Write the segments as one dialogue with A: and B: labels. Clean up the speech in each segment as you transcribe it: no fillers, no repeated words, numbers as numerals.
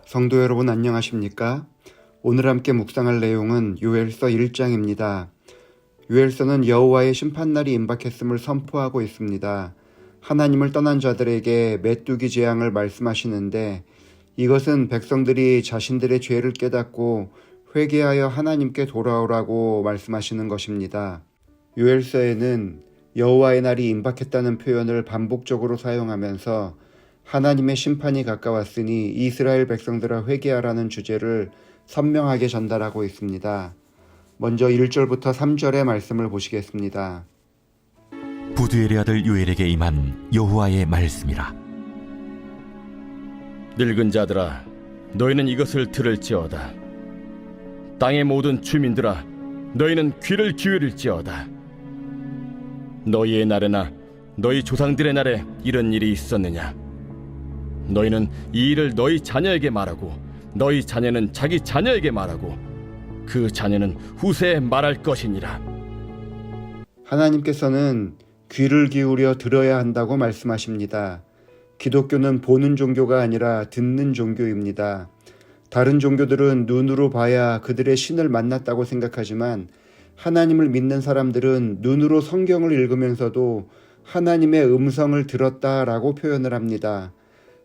A: 성도 여러분 안녕하십니까? 오늘 함께 묵상할 내용은 요엘서 1장입니다. 요엘서는 여호와의 심판날이 임박했음을 선포하고 있습니다. 하나님을 떠난 자들에게 메뚜기 재앙을 말씀하시는데 이것은 백성들이 자신들의 죄를 깨닫고 회개하여 하나님께 돌아오라고 말씀하시는 것입니다. 요엘서에는 여호와의 날이 임박했다는 표현을 반복적으로 사용하면서 하나님의 심판이 가까웠으니 이스라엘 백성들아 회개하라는 주제를 선명하게 전달하고 있습니다. 먼저 1절부터 3절의 말씀을 보시겠습니다.
B: 부두엘의 아들 요엘에게 임한 여호와의 말씀이라.
C: 늙은 자들아, 너희는 이것을 들을지어다. 땅의 모든 주민들아, 너희는 귀를 기울일지어다. 너희의 날에나 너희 조상들의 날에 이런 일이 있었느냐? 너희는 이 일을 너희 자녀에게 말하고 너희 자녀는 자기 자녀에게 말하고 그 자녀는 후세에 말할 것이니라.
A: 하나님께서는 귀를 기울여 들어야 한다고 말씀하십니다. 기독교는 보는 종교가 아니라 듣는 종교입니다. 다른 종교들은 눈으로 봐야 그들의 신을 만났다고 생각하지만 하나님을 믿는 사람들은 눈으로 성경을 읽으면서도 하나님의 음성을 들었다라고 표현을 합니다.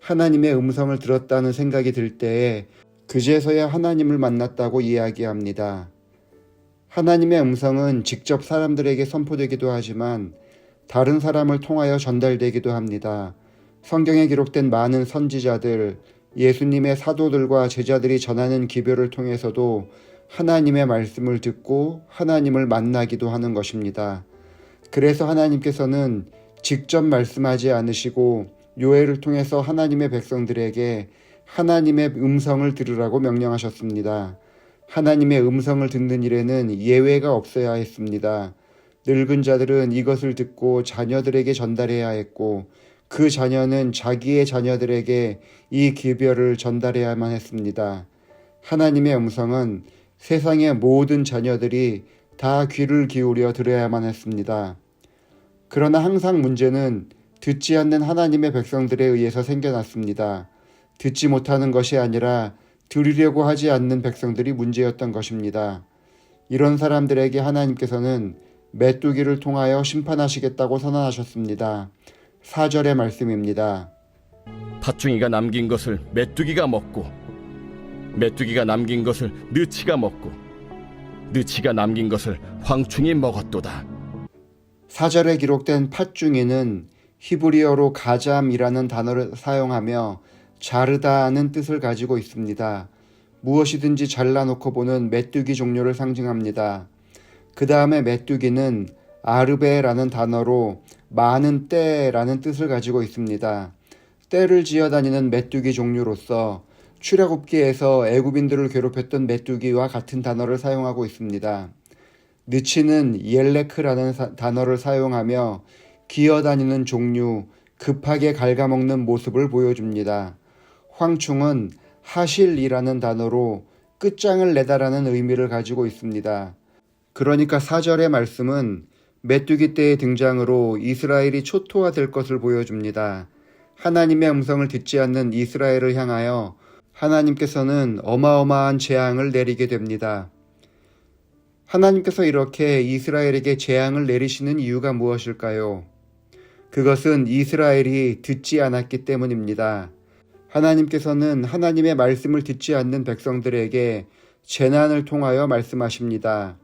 A: 하나님의 음성을 들었다는 생각이 들 때에 그제서야 하나님을 만났다고 이야기합니다. 하나님의 음성은 직접 사람들에게 선포되기도 하지만 다른 사람을 통하여 전달되기도 합니다. 성경에 기록된 많은 선지자들, 예수님의 사도들과 제자들이 전하는 기별을 통해서도 하나님의 말씀을 듣고 하나님을 만나기도 하는 것입니다. 그래서 하나님께서는 직접 말씀하지 않으시고 요엘을 통해서 하나님의 백성들에게 하나님의 음성을 들으라고 명령하셨습니다. 하나님의 음성을 듣는 일에는 예외가 없어야 했습니다. 늙은 자들은 이것을 듣고 자녀들에게 전달해야 했고 그 자녀는 자기의 자녀들에게 이 기별을 전달해야만 했습니다. 하나님의 음성은 세상의 모든 자녀들이 다 귀를 기울여 들어야만 했습니다. 그러나 항상 문제는 듣지 않는 하나님의 백성들에 의해서 생겨났습니다. 듣지 못하는 것이 아니라 들으려고 하지 않는 백성들이 문제였던 것입니다. 이런 사람들에게 하나님께서는 메뚜기를 통하여 심판하시겠다고 선언하셨습니다. 4절의 말씀입니다.
C: 팥중이가 남긴 것을 메뚜기가 먹고 메뚜기가 남긴 것을 느치가 먹고 느치가 남긴 것을 황충이 먹었도다.
A: 4절에 기록된 팥중이는 히브리어로 가잠이라는 단어를 사용하며 자르다는 뜻을 가지고 있습니다. 무엇이든지 잘라놓고 보는 메뚜기 종류를 상징합니다. 그 다음에 메뚜기는 아르베라는 단어로 많은 떼라는 뜻을 가지고 있습니다. 떼를 지어다니는 메뚜기 종류로서 출애굽기에서 애굽인들을 괴롭혔던 메뚜기와 같은 단어를 사용하고 있습니다. 느치는 옐레크라는 단어를 사용하며 기어다니는 종류, 급하게 갉아먹는 모습을 보여줍니다. 황충은 하실이라는 단어로 끝장을 내다라는 의미를 가지고 있습니다. 그러니까 4절의 말씀은 메뚜기 떼의 등장으로 이스라엘이 초토화될 것을 보여줍니다. 하나님의 음성을 듣지 않는 이스라엘을 향하여 하나님께서는 어마어마한 재앙을 내리게 됩니다. 하나님께서 이렇게 이스라엘에게 재앙을 내리시는 이유가 무엇일까요? 그것은 이스라엘이 듣지 않았기 때문입니다. 하나님께서는 하나님의 말씀을 듣지 않는 백성들에게 재난을 통하여 말씀하십니다.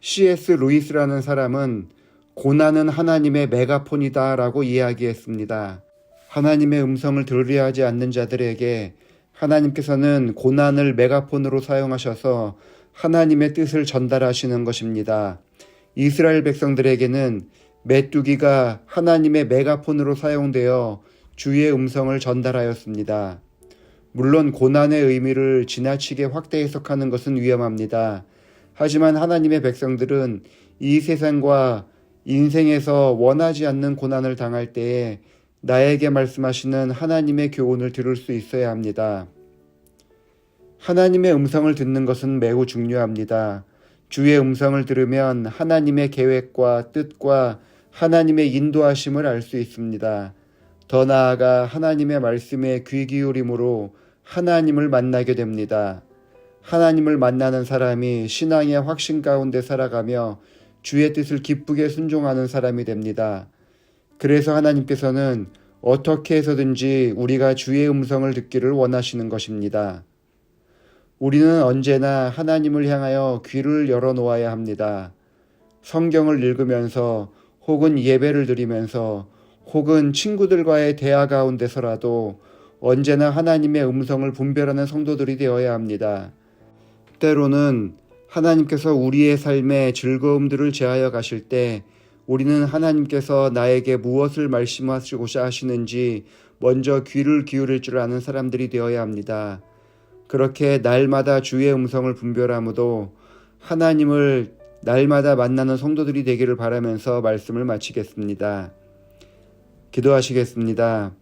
A: C.S. 루이스라는 사람은 고난은 하나님의 메가폰이다 라고 이야기했습니다. 하나님의 음성을 들으려 하지 않는 자들에게 하나님께서는 고난을 메가폰으로 사용하셔서 하나님의 뜻을 전달하시는 것입니다. 이스라엘 백성들에게는 메뚜기가 하나님의 메가폰으로 사용되어 주의 음성을 전달하였습니다. 물론 고난의 의미를 지나치게 확대 해석하는 것은 위험합니다. 하지만 하나님의 백성들은 이 세상과 인생에서 원하지 않는 고난을 당할 때에 나에게 말씀하시는 하나님의 교훈을 들을 수 있어야 합니다. 하나님의 음성을 듣는 것은 매우 중요합니다. 주의 음성을 들으면 하나님의 계획과 뜻과 하나님의 인도하심을 알 수 있습니다. 더 나아가 하나님의 말씀에 귀 기울임으로 하나님을 만나게 됩니다. 하나님을 만나는 사람이 신앙의 확신 가운데 살아가며 주의 뜻을 기쁘게 순종하는 사람이 됩니다. 그래서 하나님께서는 어떻게 해서든지 우리가 주의 음성을 듣기를 원하시는 것입니다. 우리는 언제나 하나님을 향하여 귀를 열어놓아야 합니다. 성경을 읽으면서 혹은 예배를 드리면서 혹은 친구들과의 대화 가운데서라도 언제나 하나님의 음성을 분별하는 성도들이 되어야 합니다. 때로는 하나님께서 우리의 삶에 즐거움들을 제하여 가실 때 우리는 하나님께서 나에게 무엇을 말씀하시고자 하시는지 먼저 귀를 기울일 줄 아는 사람들이 되어야 합니다. 그렇게 날마다 주의 음성을 분별함으로 하나님을 날마다 만나는 성도들이 되기를 바라면서 말씀을 마치겠습니다. 기도하시겠습니다.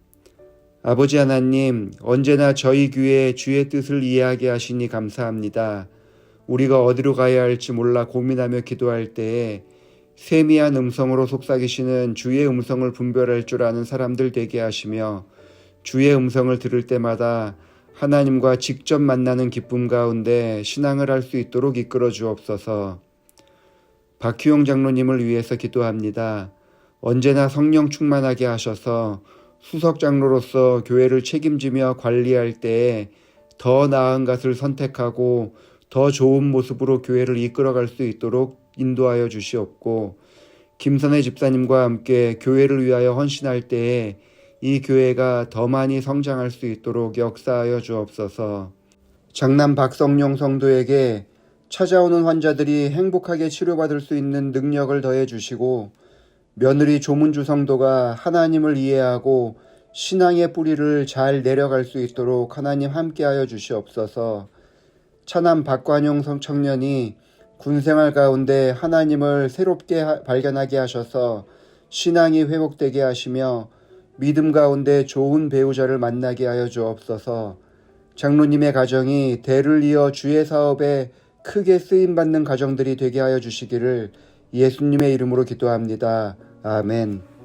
A: 아버지 하나님, 언제나 저희 귀에 주의 뜻을 이해하게 하시니 감사합니다. 우리가 어디로 가야 할지 몰라 고민하며 기도할 때에 세미한 음성으로 속삭이시는 주의 음성을 분별할 줄 아는 사람들 되게 하시며 주의 음성을 들을 때마다 하나님과 직접 만나는 기쁨 가운데 신앙을 할 수 있도록 이끌어 주옵소서. 박희용 장로님을 위해서 기도합니다. 언제나 성령 충만하게 하셔서 수석 장로로서 교회를 책임지며 관리할 때에 더 나은 것을 선택하고 더 좋은 모습으로 교회를 이끌어갈 수 있도록 인도하여 주시옵고, 김선혜 집사님과 함께 교회를 위하여 헌신할 때에 이 교회가 더 많이 성장할 수 있도록 역사하여 주옵소서. 장남 박성용 성도에게 찾아오는 환자들이 행복하게 치료받을 수 있는 능력을 더해 주시고, 며느리 조문주 성도가 하나님을 이해하고 신앙의 뿌리를 잘 내려갈 수 있도록 하나님 함께하여 주시옵소서. 차남 박관용 청년이 군생활 가운데 하나님을 새롭게 발견하게 하셔서 신앙이 회복되게 하시며 믿음 가운데 좋은 배우자를 만나게 하여 주옵소서. 장로님의 가정이 대를 이어 주의 사업에 크게 쓰임받는 가정들이 되게 하여 주시기를 예수님의 이름으로 기도합니다. 아멘.